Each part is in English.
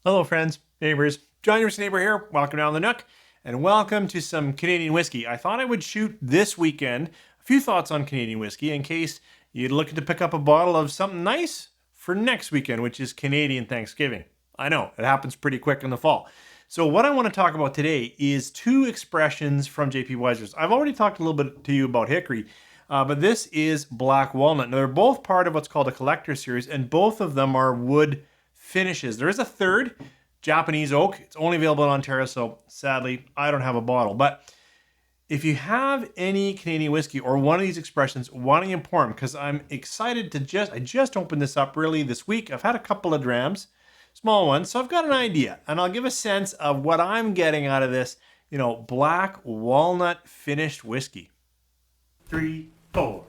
Hello friends, neighbors, John your neighbor here. Welcome down the Nook and welcome to some Canadian whiskey. I thought I would shoot this weekend a few thoughts on Canadian whiskey in case you're looking to pick up a bottle of something nice for next weekend, which is Canadian Thanksgiving. I know, it happens pretty quick in the fall. So what I want to talk about today is two expressions from J.P. Wiser's. I've already talked a little bit to you about Hickory, but this is Black Walnut. Now they're both part of what's called a collector series, and both of them are wood finishes. There is a third, Japanese oak. It's only available in Ontario, so sadly, I don't have a bottle. But if you have any Canadian whiskey or one of these expressions, why don't you pour them? Because I'm excited to I just opened this up really this week. I've had a couple of drams, small ones, so I've got an idea. And I'll give a sense of what I'm getting out of this, black walnut finished whiskey. 3, 4.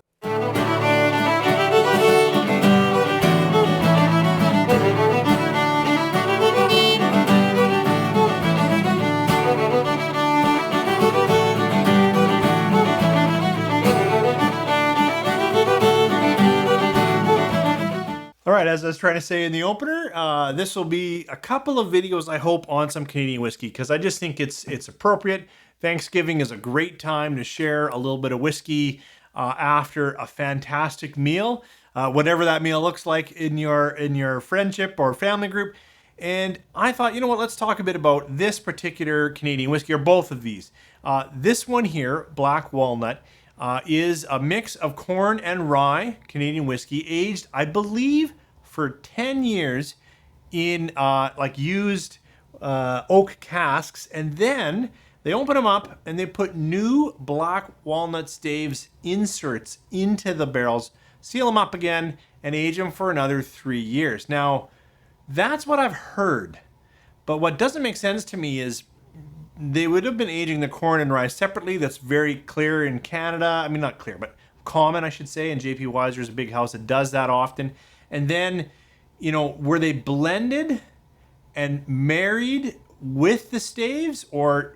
All right, as I was trying to say in the opener, this will be a couple of videos, I hope, on some Canadian whiskey, because I just think it's appropriate. Thanksgiving is a great time to share a little bit of whiskey after a fantastic meal, whatever that meal looks like in your friendship or family group. And I thought, you know what, let's talk a bit about this particular Canadian whiskey, or both of these. This one here, Black Walnut, is a mix of corn and rye Canadian whiskey, aged, I believe, for 10 years in used oak casks, and then they open them up and they put new black walnut staves inserts into the barrels, seal them up again, and age them for another 3 years. Now, that's what I've heard, but what doesn't make sense to me is they would have been aging the corn and rye separately. That's very clear in Canada. I mean, not clear, but common, I should say. And J.P. Wiser's a big house that does that often. And then, were they blended and married with the staves, or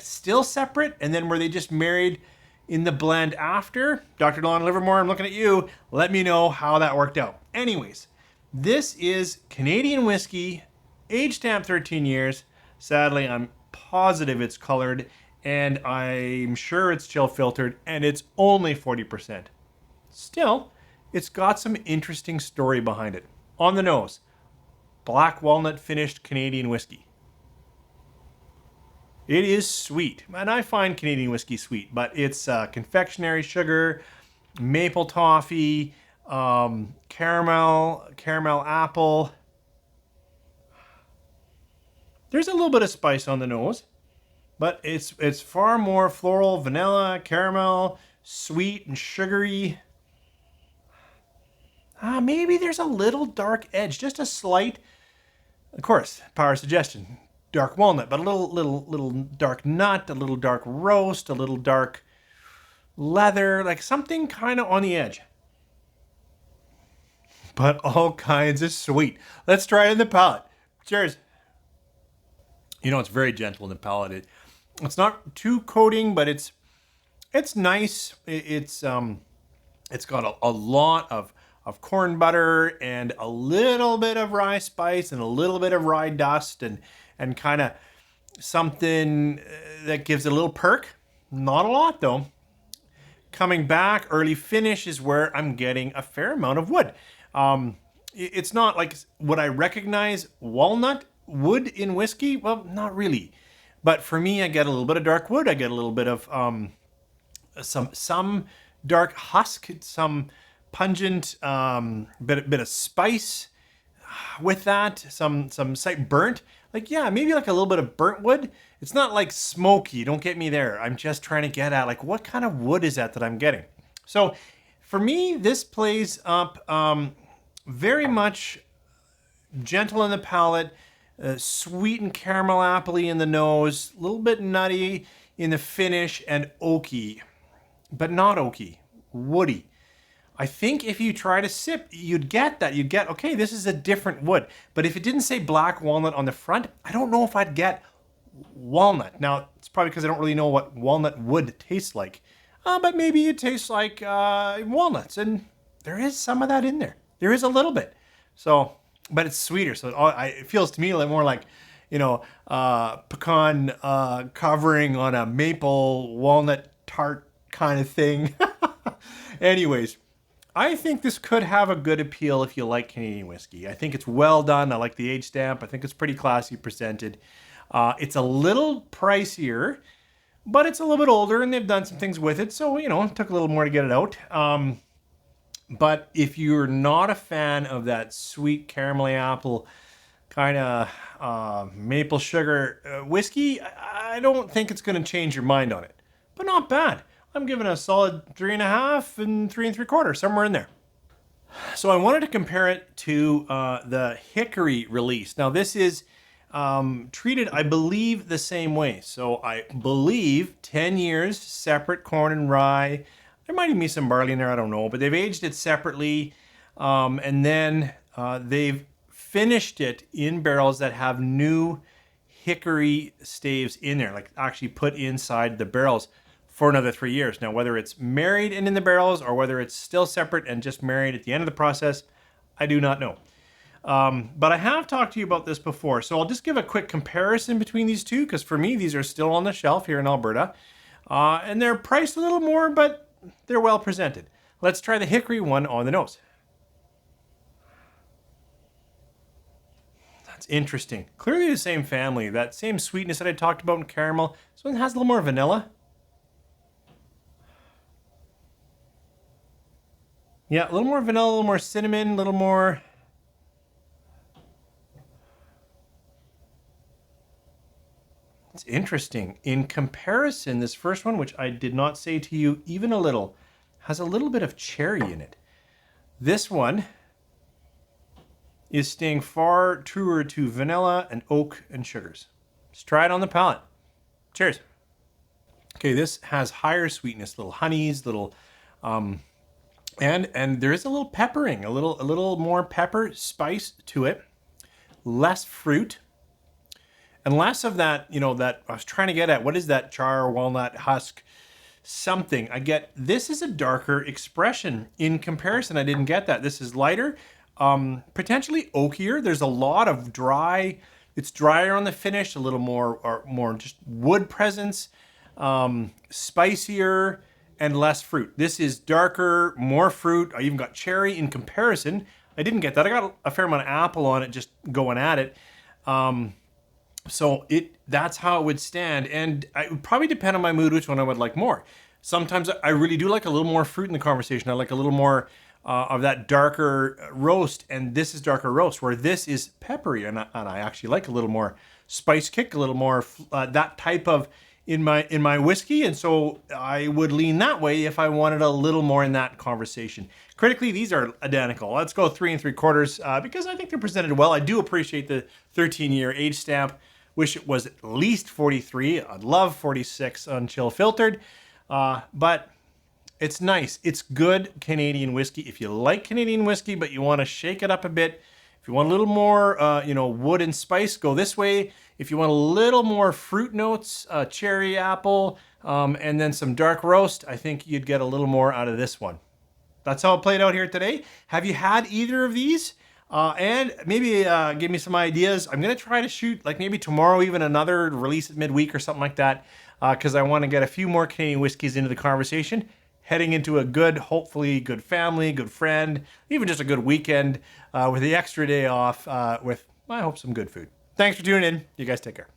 still separate? And then were they just married in the blend after? Dr. Lon Livermore, I'm looking at you. Let me know how that worked out. Anyways, this is Canadian whiskey, age stamp 13 years. Sadly, I'm positive it's colored, and I'm sure it's chill filtered, and it's only 40%. Still, it's got some interesting story behind it. On the nose, black walnut finished Canadian whiskey. It is sweet, and I find Canadian whiskey sweet, but it's confectionery sugar, maple toffee, caramel apple. There's a little bit of spice on the nose, but it's far more floral, vanilla, caramel, sweet and sugary. Maybe there's a little dark edge, just a slight, of course, power suggestion, dark walnut, but a little dark nut, a little dark roast, a little dark leather, like something kind of on the edge. But all kinds of sweet. Let's try it in the palate. Cheers. It's very gentle in the palate. It's not too coating, but it's nice. It's got a lot of corn butter and a little bit of rye spice and a little bit of rye dust and kind of something that gives it a little perk. Not a lot though. Coming back, early finish is where I'm getting a fair amount of wood. It's not like what I recognize walnut wood in whiskey. Well, not really. But for me, I get a little bit of dark wood. I get a little bit of some dark husk, some pungent bit of spice with that. Some slight burnt. Maybe like a little bit of burnt wood. It's not like smoky. Don't get me there. I'm just trying to get at what kind of wood is that I'm getting. So for me, this plays up very much gentle in the palate. Sweet and caramel appley in the nose, a little bit nutty in the finish, and oaky, but not oaky, woody. I think if you try to sip, you'd get that. You'd get, okay, this is a different wood. But if it didn't say black walnut on the front, I don't know if I'd get walnut. Now, it's probably because I don't really know what walnut wood tastes like. But maybe it tastes like walnuts, and there is some of that in there. There is a little bit. So but it's sweeter. So it feels to me like more like, pecan covering on a maple walnut tart kind of thing. Anyways, I think this could have a good appeal if you like Canadian whiskey. I think it's well done. I like the age stamp. I think it's pretty classy presented. It's a little pricier, but it's a little bit older and they've done some things with it. So, it took a little more to get it out. But if you're not a fan of that sweet caramelly apple kind of maple sugar whiskey, I don't think it's going to change your mind on it. But not bad. I'm giving it a solid 3.5 and 3 3/4, somewhere in there. So I wanted to compare it to the Hickory release. Now this is treated, I believe, the same way. So I believe 10 years, separate corn and rye. There might even be some barley in there, I don't know. But they've aged it separately. And then they've finished it in barrels that have new hickory staves in there, like actually put inside the barrels for another 3 years. Now, whether it's married and in the barrels or whether it's still separate and just married at the end of the process, I do not know. But I have talked to you about this before, so I'll just give a quick comparison between these two, because for me, these are still on the shelf here in Alberta. And they're priced a little more, but they're well presented. Let's try the Hickory one on the nose. That's interesting. Clearly the same family, that same sweetness that I talked about in caramel. This one has a little more vanilla. Yeah, a little more vanilla, a little more cinnamon, a little more... It's interesting. In comparison, this first one, which I did not say to you even a little, has a little bit of cherry in it. This one is staying far truer to vanilla and oak and sugars. Let's try it on the palate. Cheers. Okay, this has higher sweetness, little honeys, little... And there is a little peppering, a little more pepper spice to it, less fruit, and less of that, that I was trying to get at. What is that char, walnut, husk, something? I get, this is a darker expression. In comparison, I didn't get that. This is lighter, potentially oakier. There's a lot of dry, it's drier on the finish, a little more, or more just wood presence, spicier, and less fruit. This is darker, more fruit. I even got cherry in comparison. I didn't get that. I got a fair amount of apple on it just going at it. So that's how it would stand. And it would probably depend on my mood which one I would like more. Sometimes I really do like a little more fruit in the conversation. I like a little more of that darker roast, and this is darker roast, where this is peppery, and I actually like a little more spice kick, a little more that type of in my whiskey, and so I would lean that way if I wanted a little more in that conversation. Critically, these are identical. Let's go 3 3/4 because I think they're presented well. I do appreciate the 13-year age stamp. Wish it was at least 43. I'd love 46 on chill filtered, but it's nice. It's good Canadian whiskey. If you like Canadian whiskey, but you want to shake it up a bit, if you want a little more, wood and spice, go this way. If you want a little more fruit notes, cherry, apple, and then some dark roast, I think you'd get a little more out of this one. That's how it played out here today. Have you had either of these? And maybe give me some ideas. I'm going to try to shoot, like maybe tomorrow, even another release at midweek or something like that, because I want to get a few more Canadian whiskeys into the conversation, heading into a good, hopefully good family, good friend, even just a good weekend with the extra day off with, I hope, some good food. Thanks for tuning in. You guys take care.